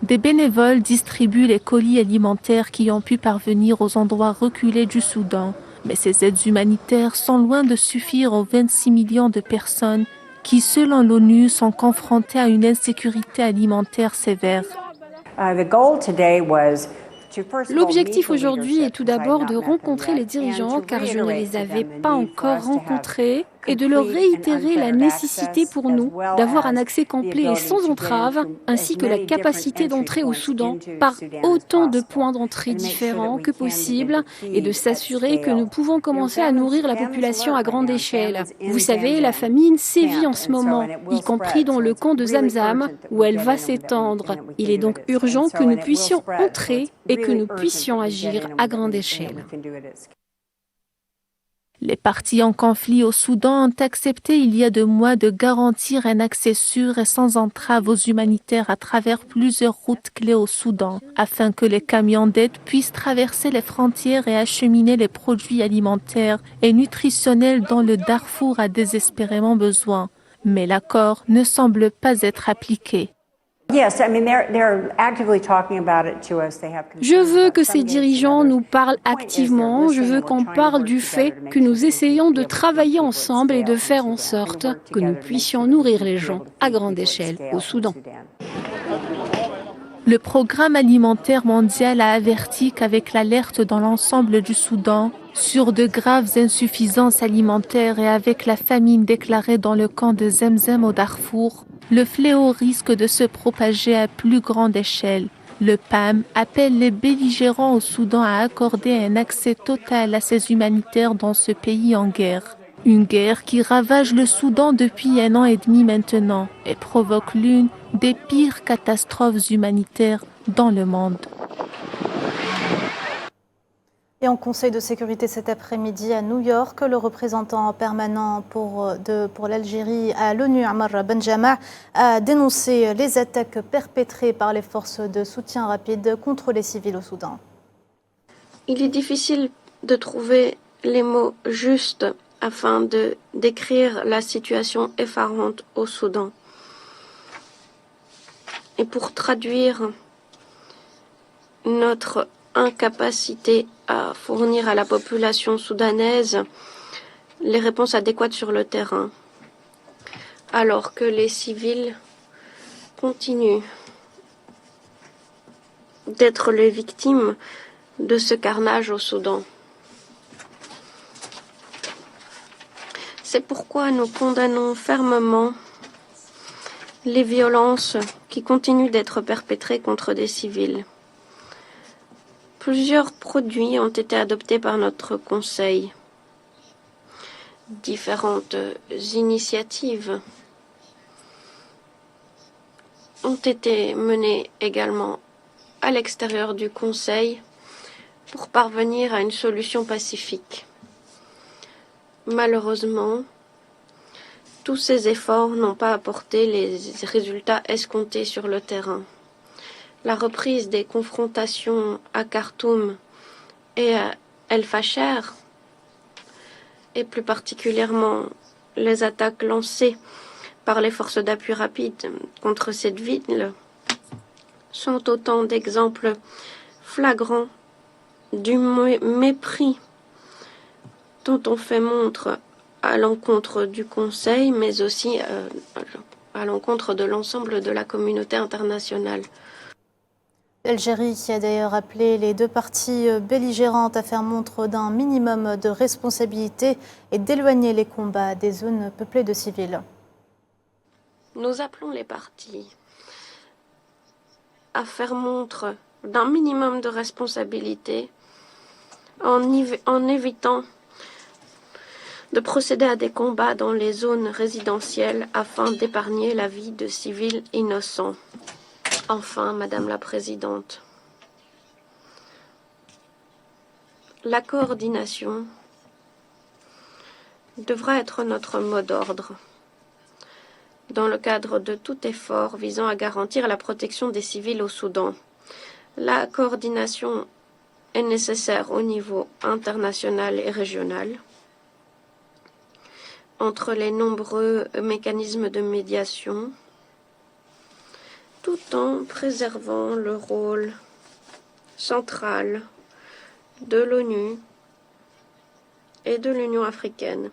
Des bénévoles distribuent les colis alimentaires qui ont pu parvenir aux endroits reculés du Soudan. Mais ces aides humanitaires sont loin de suffire aux 26 millions de personnes qui, selon l'ONU, sont confrontées à une insécurité alimentaire sévère. L'objectif aujourd'hui est tout d'abord de rencontrer les dirigeants, car je ne les avais pas encore rencontrés, et de leur réitérer la nécessité pour nous d'avoir un accès complet et sans entrave, ainsi que la capacité d'entrer au Soudan par autant de points d'entrée différents que possible, et de s'assurer que nous pouvons commencer à nourrir la population à grande échelle. Vous savez, la famine sévit en ce moment, y compris dans le camp de Zamzam, où elle va s'étendre. Il est donc urgent que nous puissions entrer et que nous puissions agir à grande échelle. Les parties en conflit au Soudan ont accepté il y a 2 mois de garantir un accès sûr et sans entrave aux humanitaires à travers plusieurs routes clés au Soudan, afin que les camions d'aide puissent traverser les frontières et acheminer les produits alimentaires et nutritionnels dont le Darfour a désespérément besoin. Mais l'accord ne semble pas être appliqué. Je veux que ces dirigeants nous parlent activement. Je veux qu'on parle du fait que nous essayons de travailler ensemble et de faire en sorte que nous puissions nourrir les gens à grande échelle au Soudan. Le Programme alimentaire mondial a averti qu'avec l'alerte dans l'ensemble du Soudan sur de graves insuffisances alimentaires et avec la famine déclarée dans le camp de Zemzem au Darfour, le fléau risque de se propager à plus grande échelle. Le PAM appelle les belligérants au Soudan à accorder un accès total à ces humanitaires dans ce pays en guerre. Une guerre qui ravage le Soudan depuis 1 an et demi maintenant et provoque l'une des pires catastrophes humanitaires dans le monde. Et en Conseil de sécurité cet après-midi à New York, le représentant permanent pour l'Algérie à l'ONU, Ammar Benjama, a dénoncé les attaques perpétrées par les forces de soutien rapide contre les civils au Soudan. Il est difficile de trouver les mots justes afin de décrire la situation effarante au Soudan. Et pour traduire notre incapacité à fournir à la population soudanaise les réponses adéquates sur le terrain, alors que les civils continuent d'être les victimes de ce carnage au Soudan. C'est pourquoi nous condamnons fermement les violences qui continuent d'être perpétrées contre des civils. Plusieurs produits ont été adoptés par notre Conseil. Différentes initiatives ont été menées également à l'extérieur du Conseil pour parvenir à une solution pacifique. Malheureusement, tous ces efforts n'ont pas apporté les résultats escomptés sur le terrain. La reprise des confrontations à Khartoum et à El Fasher, et plus particulièrement les attaques lancées par les forces d'appui rapide contre cette ville, sont autant d'exemples flagrants du mépris dont on fait montre à l'encontre du Conseil, mais aussi à l'encontre de l'ensemble de la communauté internationale. L'Algérie qui a d'ailleurs appelé les deux parties belligérantes à faire montre d'un minimum de responsabilité et d'éloigner les combats des zones peuplées de civils. Nous appelons les parties à faire montre d'un minimum de responsabilité en évitant de procéder à des combats dans les zones résidentielles afin d'épargner la vie de civils innocents. Enfin, Madame la Présidente, la coordination devra être notre mot d'ordre dans le cadre de tout effort visant à garantir la protection des civils au Soudan. La coordination est nécessaire au niveau international et régional entre les nombreux mécanismes de médiation, tout en préservant le rôle central de l'ONU et de l'Union africaine.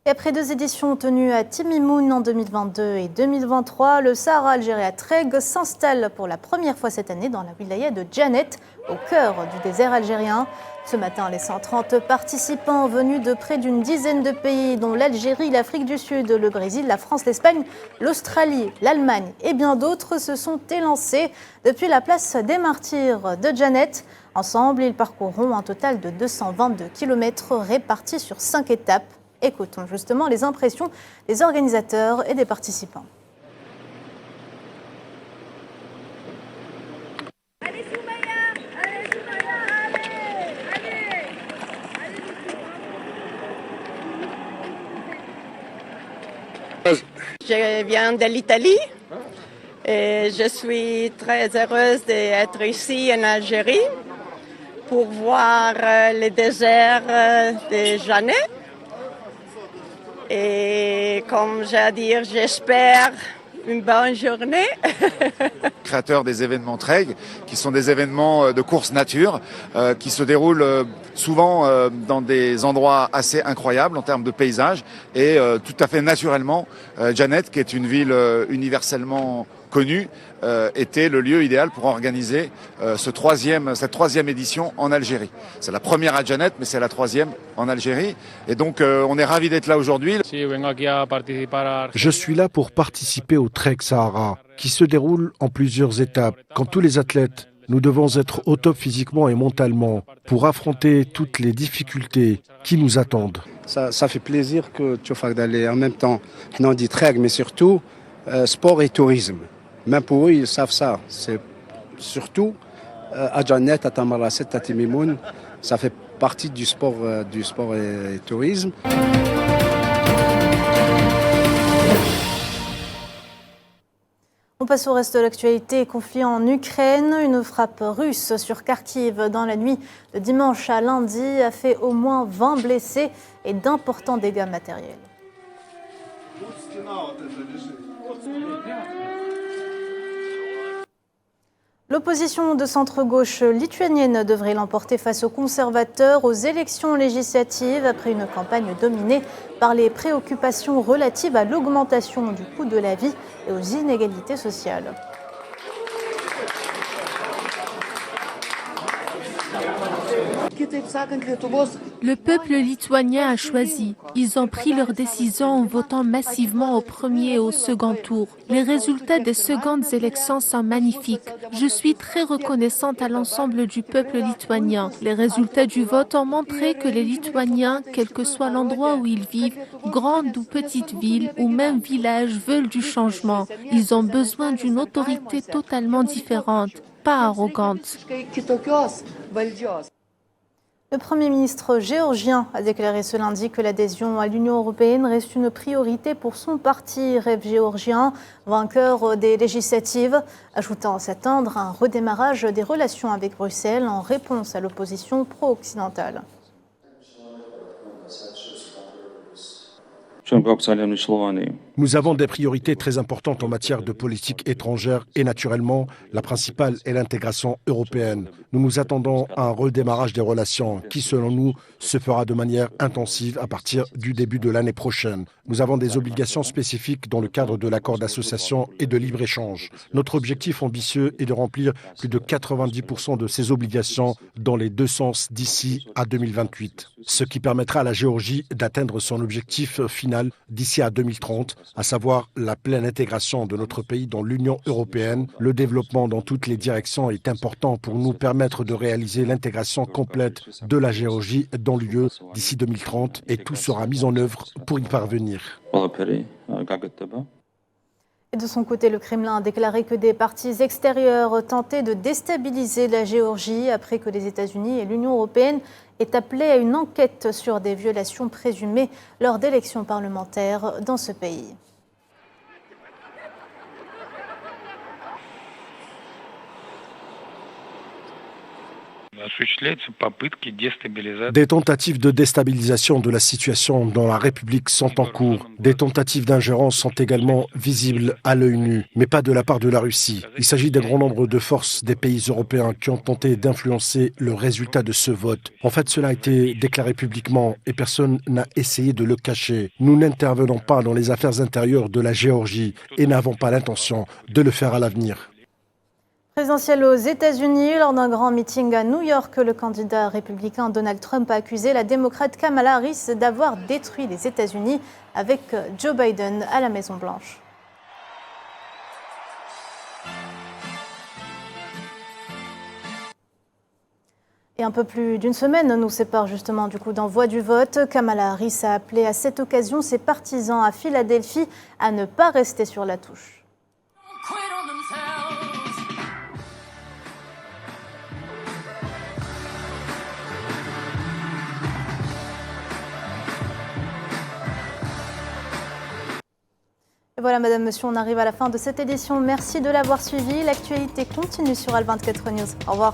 Et après 2 éditions tenues à Timimoun en 2022 et 2023, le Sahara algérien Treg s'installe pour la première fois cette année dans la wilaya de Djanet, au cœur du désert algérien. Ce matin, les 130 participants venus de près d'une dizaine de pays, dont l'Algérie, l'Afrique du Sud, le Brésil, la France, l'Espagne, l'Australie, l'Allemagne et bien d'autres, se sont élancés depuis la place des Martyrs de Djanet. Ensemble, ils parcourront un total de 222 km répartis sur 5 étapes. Écoutons justement les impressions des organisateurs et des participants. Je viens de l'Italie et je suis très heureuse d'être ici en Algérie pour voir le désert de Djanet. Et comme j'ai à dire, j'espère une bonne journée. Créateurs des événements Treg, qui sont des événements de course nature, qui se déroulent souvent dans des endroits assez incroyables en termes de paysages et tout à fait naturellement. Djanet, qui est une ville universellement connue, était le lieu idéal pour organiser cette troisième édition en Algérie. C'est la première à Djanet, mais c'est la troisième en Algérie. Et donc on est ravis d'être là aujourd'hui. Je suis là pour participer au Trek Sahara, qui se déroule en plusieurs étapes. Comme tous les athlètes, nous devons être au top physiquement et mentalement pour affronter toutes les difficultés qui nous attendent. Ça fait plaisir que tu fasses d'aller en même temps, on dit Trek, mais surtout sport et tourisme. Même pour eux, ils savent ça. C'est surtout à Djanet, à Tamarasset, à Timimoun, ça fait partie du sport et tourisme. On passe au reste de l'actualité. Conflit en Ukraine. Une frappe russe sur Kharkiv dans la nuit de dimanche à lundi a fait au moins 20 blessés et d'importants dégâts matériels. L'opposition de centre-gauche lituanienne devrait l'emporter face aux conservateurs aux élections législatives après une campagne dominée par les préoccupations relatives à l'augmentation du coût de la vie et aux inégalités sociales. Le peuple lituanien a choisi. Ils ont pris leur décision en votant massivement au premier et au second tour. Les résultats des secondes élections sont magnifiques. Je suis très reconnaissante à l'ensemble du peuple lituanien. Les résultats du vote ont montré que les Lituaniens, quel que soit l'endroit où ils vivent, grande ou petite ville ou même village, veulent du changement. Ils ont besoin d'une autorité totalement différente, pas arrogante. Le Premier ministre géorgien a déclaré ce lundi que l'adhésion à l'Union européenne reste une priorité pour son parti Rêve géorgien, vainqueur des législatives, ajoutant s'attendre à un redémarrage des relations avec Bruxelles en réponse à l'opposition pro-occidentale. Nous avons des priorités très importantes en matière de politique étrangère et naturellement, la principale est l'intégration européenne. Nous nous attendons à un redémarrage des relations qui, selon nous, se fera de manière intensive à partir du début de l'année prochaine. Nous avons des obligations spécifiques dans le cadre de l'accord d'association et de libre-échange. Notre objectif ambitieux est de remplir plus de 90% de ces obligations dans les deux sens d'ici à 2028, ce qui permettra à la Géorgie d'atteindre son objectif final d'ici à 2030, à savoir la pleine intégration de notre pays dans l'Union européenne. Le développement dans toutes les directions est important pour nous permettre de réaliser l'intégration complète de la Géorgie dans l'UE d'ici 2030 et tout sera mis en œuvre pour y parvenir. Et de son côté, le Kremlin a déclaré que des partis extérieurs tentaient de déstabiliser la Géorgie après que les États-Unis et l'Union européenne aient appelé à une enquête sur des violations présumées lors d'élections parlementaires dans ce pays. Des tentatives de déstabilisation de la situation dans la République sont en cours. Des tentatives d'ingérence sont également visibles à l'œil nu, mais pas de la part de la Russie. Il s'agit d'un grand nombre de forces des pays européens qui ont tenté d'influencer le résultat de ce vote. En fait, cela a été déclaré publiquement et personne n'a essayé de le cacher. Nous n'intervenons pas dans les affaires intérieures de la Géorgie et n'avons pas l'intention de le faire à l'avenir. Présidentielle aux États-Unis, lors d'un grand meeting à New York, le candidat républicain Donald Trump a accusé la démocrate Kamala Harris d'avoir détruit les États-Unis avec Joe Biden à la Maison-Blanche. Et un peu plus d'une semaine nous sépare justement du coup d'envoi du vote. Kamala Harris a appelé à cette occasion ses partisans à Philadelphie à ne pas rester sur la touche. Et voilà, madame, monsieur, on arrive à la fin de cette édition. Merci de l'avoir suivi. L'actualité continue sur Al 24 News. Au revoir.